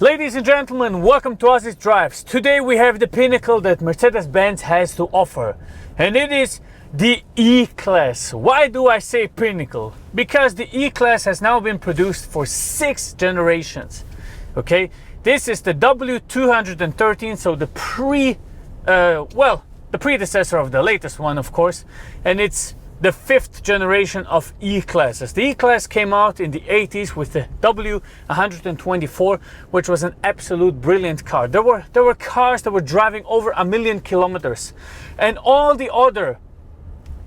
Ladies and gentlemen, welcome to AzizDrives. Today we have the pinnacle that Mercedes-Benz has to offer, and it is the E-Class. Why do I say pinnacle? Because the E-Class has now been produced for 6 generations. Okay, this is the W213, so the predecessor of the latest one, of course, and it's the 5th generation of E-Classes. The E-Class came out in the 80s with the W124, which was an absolute brilliant car. There were cars that were driving over 1 million kilometers, and all the other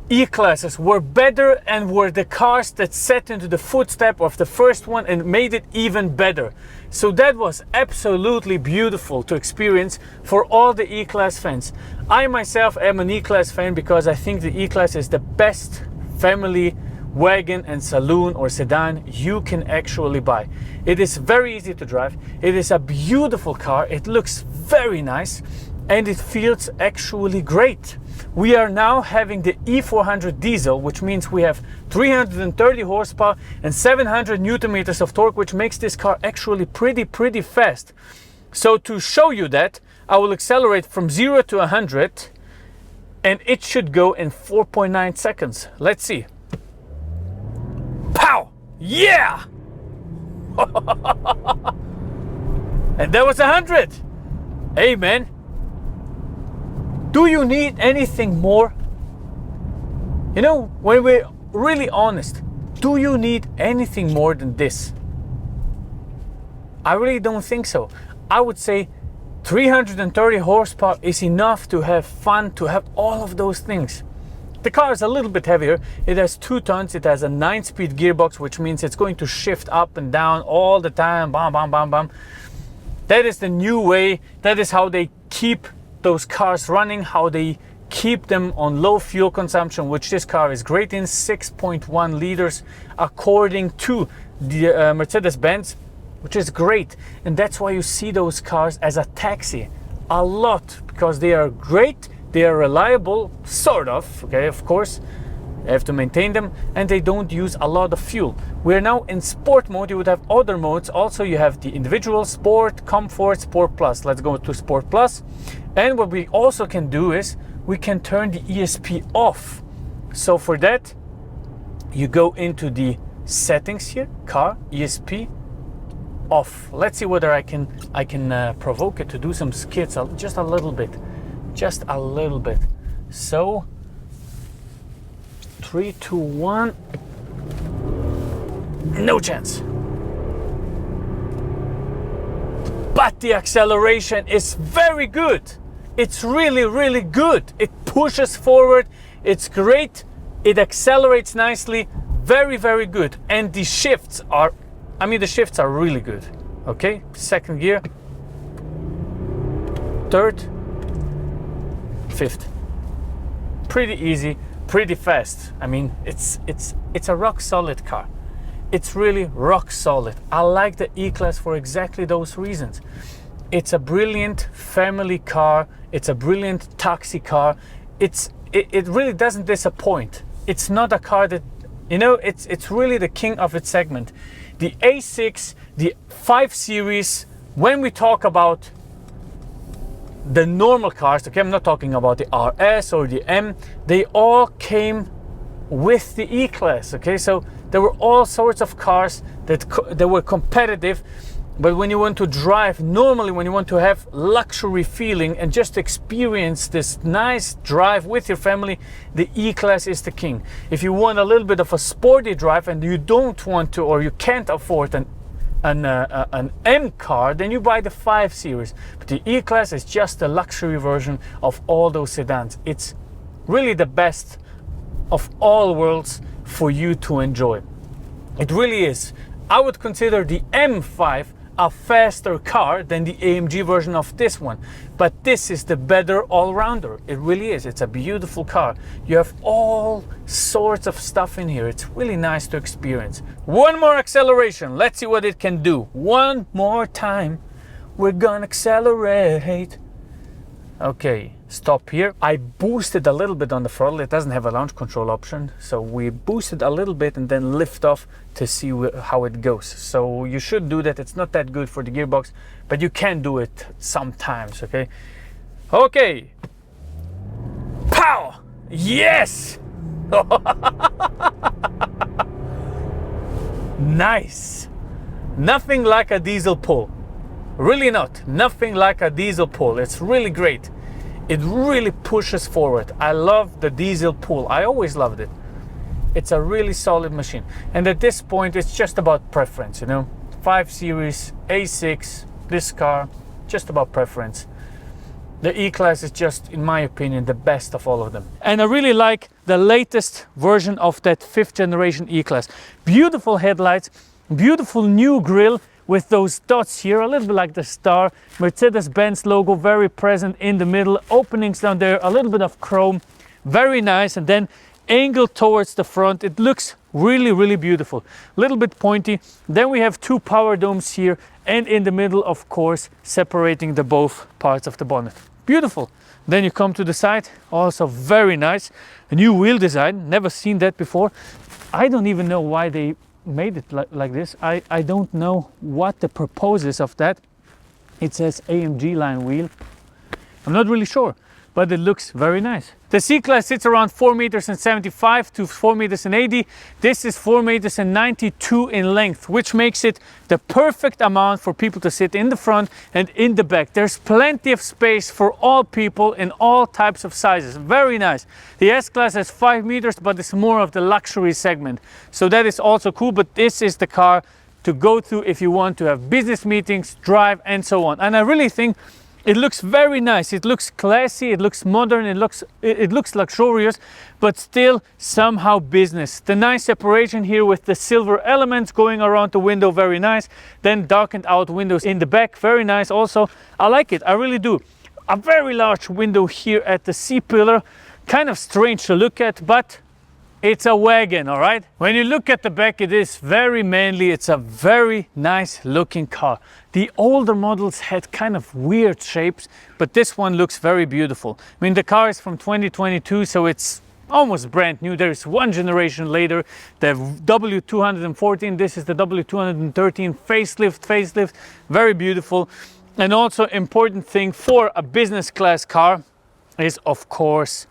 E-Classes were better and were the cars that set into the footstep of the first one and made it even better. So that was absolutely beautiful to experience for all the E-Class fans. I myself am an E-Class fan because I think the E-Class is the best family wagon and saloon or sedan you can actually buy. It is very easy to drive. It is a beautiful car. It looks very nice and it feels actually great. We are now having the E400 diesel, which means we have 330 horsepower and 700 Newton meters of torque, which makes this car actually pretty fast. So to show you that, I will accelerate from 0 to 100 and it should go in 4.9 seconds. Let's see. Pow! Yeah! And that was 100. Hey man, do you need anything more? You know, when we're really honest, do you need anything more than this? I really don't think so. I would say 330 horsepower is enough to have fun, to have all of those things. The car is a little bit heavier. It has 2 tons. It has a 9-speed gearbox, which means it's going to shift up and down all the time. Bam, bam, bam, bam. That is the new way. That is how they keep those cars running, how they keep them on low fuel consumption, which this car is great in, 6.1 liters according to the Mercedes-Benz, which is great. And that's why you see those cars as a taxi a lot, because they are great, they are reliable, sort of, okay, of course, you have to maintain them, and they don't use a lot of fuel. We're now in sport mode. You would have other modes. Also, you have the individual, sport, comfort, sport plus. Let's go to sport plus. And what we also can do is we can turn the ESP off. So for that, you go into the settings here, car, ESP, off. Let's see whether I can provoke it to do some skids, just a little bit. So 3, 2, 1. No chance. But the acceleration is very good. It's really good. It pushes forward. It's great. It accelerates nicely. Very good. And the shifts are, the shifts are really good. Okay, 2nd gear, 3rd, 5th. Pretty easy. Pretty fast. It's a rock solid car. It's really rock solid. I like the E-Class for exactly those reasons. It's a brilliant family car. It's a brilliant taxi car. It really doesn't disappoint. It's not a car that, it's really the king of its segment. The A6, the 5 Series, when we talk about the normal cars, okay, I'm not talking about the RS or the M, they all came with the E-Class, okay? So there were all sorts of cars that were competitive, but when you want to drive, normally when you want to have luxury feeling and just experience this nice drive with your family, the E-Class is the king. If you want a little bit of a sporty drive and you don't want to, or you can't afford an M car, then you buy the 5 Series. But the E-Class is just the luxury version of all those sedans. It's really the best of all worlds for you to enjoy. It really is. I would consider the M5 a faster car than the AMG version of this one, but this is the better all-rounder. It really is. It's a beautiful car. You have all sorts of stuff in here. It's really nice to experience. One more acceleration. Let's see what it can do. One more time. We're gonna accelerate. Okay, stop here. I boosted a little bit on the throttle. It doesn't have a launch control option, so we boosted a little bit and then lift off to see how it goes. So you should do that. It's not that good for the gearbox, but you can do it sometimes, okay? Okay. Pow! Yes! Nice. Nothing like a diesel pull. Really not. Nothing like a diesel pull. It's really great. It really pushes forward. I love the diesel pull. I always loved it. It's a really solid machine. And at this point, it's just about preference, you know. 5 Series, A6, this car, just about preference. The E-Class is just, in my opinion, the best of all of them. And I really like the latest version of that 5th generation E-Class. Beautiful headlights, beautiful new grille with those dots here, a little bit like the star. Mercedes-Benz logo very present in the middle. Openings down there, a little bit of chrome. Very nice. And then angle towards the front. It looks really, really beautiful. A little bit pointy. Then we have 2 power domes here. And in the middle, of course, separating the both parts of the bonnet. Beautiful. Then you come to the side, also very nice. A new wheel design, never seen that before. I don't even know why they made it like this. I don't know what the purpose is of that. It says AMG line wheel. I'm not really sure, but it looks very nice. The C-Class sits around 4.75 meters to 4.80 meters. This is 4.92 meters in length, which makes it the perfect amount for people to sit in the front and in the back. There's plenty of space for all people in all types of sizes. Very nice. The S-Class has 5 meters, but it's more of the luxury segment. So that is also cool, but this is the car to go through if you want to have business meetings, drive, and so on. And I really think it looks very nice. It looks classy, it looks modern, it looks luxurious, but still somehow business. The nice separation here with the silver elements going around the window, very nice. Then darkened out windows in the back, very nice also. I like it, I really do. A very large window here at the C-pillar, kind of strange to look at, but it's a wagon, all right? When you look at the back, it is very manly. It's a very nice looking car. The older models had kind of weird shapes, but this one looks very beautiful. I mean, the car is from 2022, so it's almost brand new. There is one generation later, the W214. This is the W213 facelift, very beautiful. And also important thing for a business class car is, of course,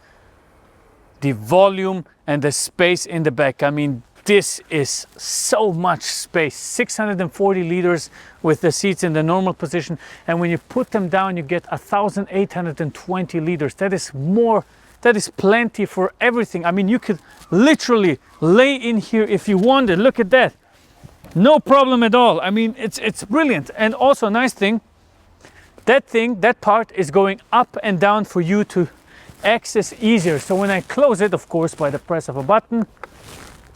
the volume and the space in the back. I mean, this is so much space. 640 liters with the seats in the normal position. And when you put them down, you get 1,820 liters. That is more, that is plenty for everything. I mean, you could literally lay in here if you wanted. Look at that. No problem at all. I mean, it's brilliant. And also a nice thing, that part is going up and down for you to access easier. So when I close it, of course, by the press of a button,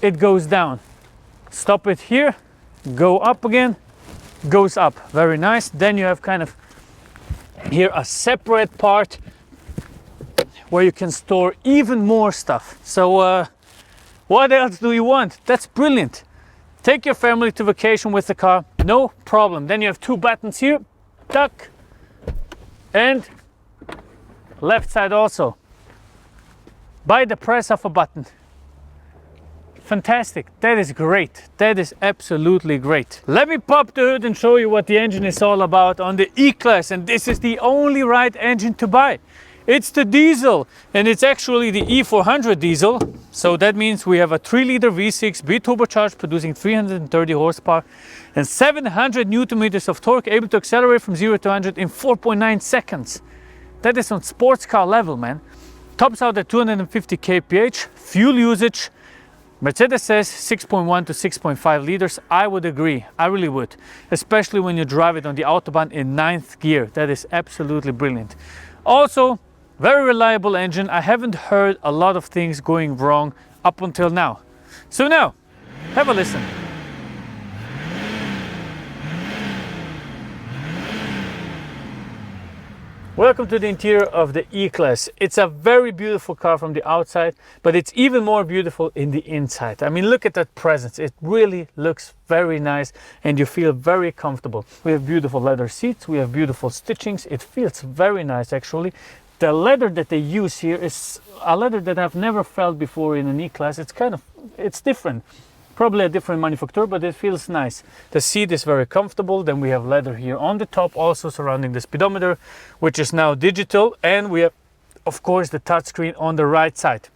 it goes down. Stop it here, go up again, goes up. Very nice. Then you have kind of here a separate part where you can store even more stuff. So what else do you want? That's brilliant. Take your family to vacation with the car, no problem. Then you have 2 buttons here, tuck, and left side also, by the press of a button. Fantastic. That is great. That is absolutely great. Let me pop the hood and show you what the engine is all about on the E-Class. And this is the only right engine to buy. It's the diesel, and it's actually the E400 diesel. So that means we have a 3-liter V6 B-turbocharged, producing 330 horsepower and 700 Newton meters of torque, able to accelerate from 0 to 100 in 4.9 seconds. That is on sports car level, man. Tops out at 250 kph. Fuel usage, Mercedes says 6.1 to 6.5 liters. I would agree, I really would. Especially when you drive it on the Autobahn in 9th gear. That is absolutely brilliant. Also, very reliable engine. I haven't heard a lot of things going wrong up until now. So now, have a listen. Welcome to the interior of the E-Class. It's a very beautiful car from the outside, but it's even more beautiful in the inside. I mean, look at that presence. It really looks very nice and you feel very comfortable. We have beautiful leather seats, we have beautiful stitchings. It feels very nice actually. The leather that they use here is a leather that I've never felt before in an E-Class. It's different. Probably a different manufacturer, but it feels nice. The seat is very comfortable. Then we have leather here on the top, also surrounding the speedometer, which is now digital. And we have, of course, the touchscreen on the right side.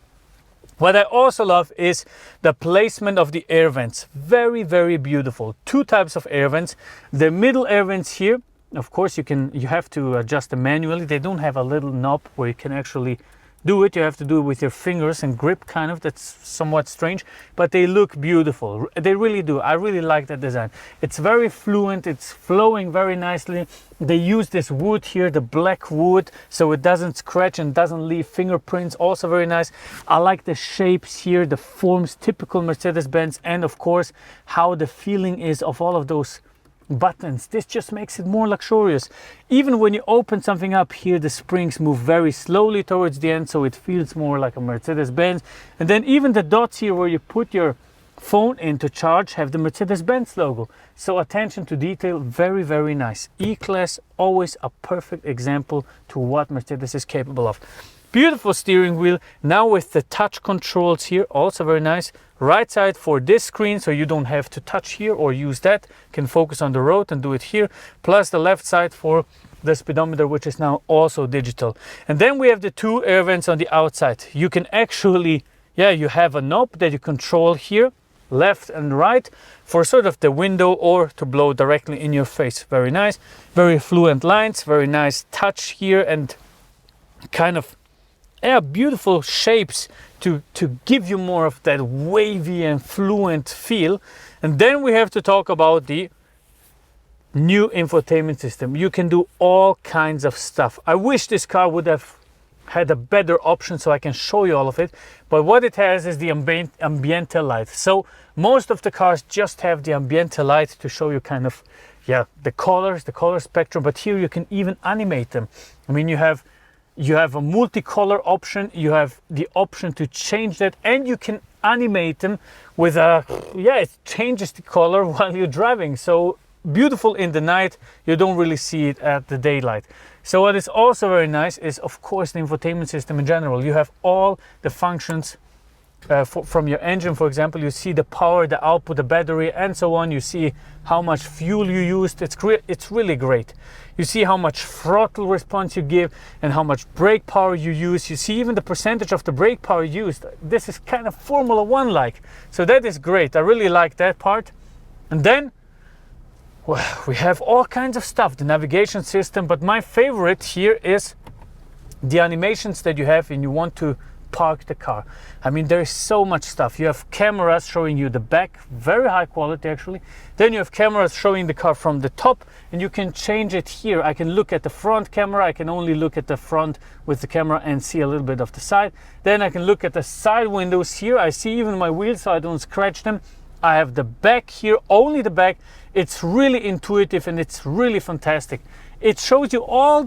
What I also love is the placement of the air vents. Very, very beautiful. Two types of air vents. The middle air vents here, of course, you have to adjust them manually. They don't have a little knob where you can actually do it. You have to do it with your fingers and grip, kind of. That's somewhat strange, but they look beautiful. They really do. I really like that design. It's very fluent. It's flowing very nicely. They use this wood here, the black wood, so it doesn't scratch and doesn't leave fingerprints. Also very nice. I like the shapes here, the forms, typical Mercedes-Benz, and of course how the feeling is of all of those buttons. This just makes it more luxurious. Even when you open something up here, the springs move very slowly towards the end, so it feels more like a Mercedes-Benz. And then even the dots here where you put your phone in to charge have the Mercedes-Benz logo. So attention to detail, very, very nice. E-Class, always a perfect example to what Mercedes is capable of. Beautiful steering wheel, now with the touch controls here, also very nice. Right side for this screen, so you don't have to touch here or use that. You can focus on the road and do it here. Plus the left side for the speedometer, which is now also digital. And then we have the two air vents on the outside. You can actually, you have a knob that you control here, left and right, for sort of the window or to blow directly in your face. Very nice, very fluent lines, very nice touch here, and kind of beautiful shapes to give you more of that wavy and fluent feel. And then we have to talk about the new infotainment system. You can do all kinds of stuff. I wish this car would have had a better option so I can show you all of it, but what it has is the ambiente light. So most of the cars just have the ambiente light to show you kind of the colors, the color spectrum, but here you can even animate them. I mean, you have a multicolor option, you have the option to change that, and you can animate them with it changes the color while you're driving. So beautiful in the night, you don't really see it at the daylight. So what is also very nice is, of course, the infotainment system in general. You have all the functions from your engine. For example, you see the power, the output, the battery, and so on. You see how much fuel you used. It's really great. You see how much throttle response you give and how much brake power you use. You see even the percentage of the brake power used. This is kind of Formula One like. So that is great. I really like that part. And then we have all kinds of stuff, the navigation system, but my favorite here is the animations that you have when you want to park the car. I mean, there is so much stuff. You have cameras showing you the back, very high quality actually. Then you have cameras showing the car from the top, and you can change it here. I can look at the front camera. I can only look at the front with the camera and see a little bit of the side. Then I can look at the side windows here. I see even my wheels so I don't scratch them. I have the back here, only the back. It's really intuitive and it's really fantastic. It shows you all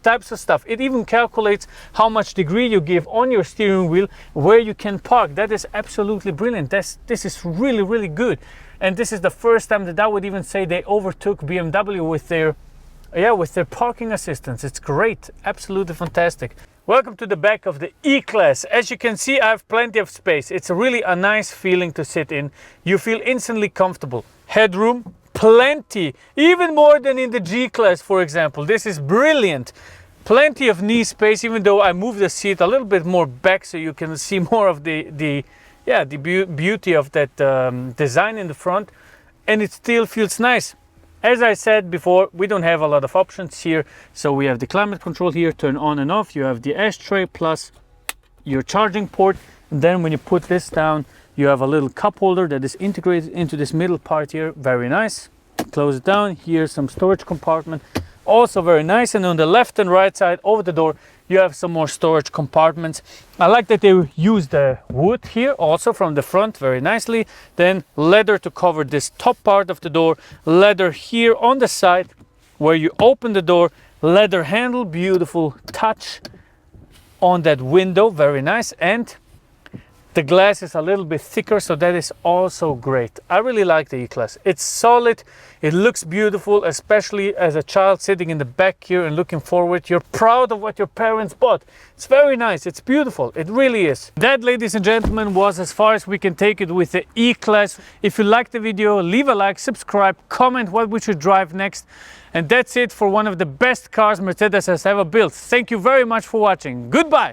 types of stuff. It even calculates how much degree you give on your steering wheel, where you can park. That is absolutely brilliant. This is really, really good. And this is the first time that I would even say they overtook BMW with their parking assistance. It's great, absolutely fantastic. Welcome to the back of the E-Class. As you can see, I have plenty of space. It's really a nice feeling to sit in. You feel instantly comfortable. Headroom, plenty, even more than in the G-Class, for example. This is brilliant. Plenty of knee space, even though I moved the seat a little bit more back so you can see more of the beauty of that design in the front, and it still feels nice. As I said before, we don't have a lot of options here. So we have the climate control here, turn on and off. You have the ashtray plus your charging port. And then when you put this down, you have a little cup holder that is integrated into this middle part here. Very nice. Close it down. Here's some storage compartment. Also very nice. And on the left and right side over the door, you have some more storage compartments. I like that they use the wood here also from the front very nicely. Then leather to cover this top part of the door. Leather here on the side where you open the door. Leather handle, beautiful touch on that window, very nice. And The glass is a little bit thicker, so that is also great. I really like the E-Class. It's solid, it looks beautiful, especially as a child sitting in the back here and looking forward. You're proud of what your parents bought. It's very nice, it's beautiful, it really is. That, ladies and gentlemen, was as far as we can take it with the E-Class. If you liked the video, leave a like, subscribe, comment what we should drive next. And that's it for one of the best cars Mercedes has ever built. Thank you very much for watching. Goodbye!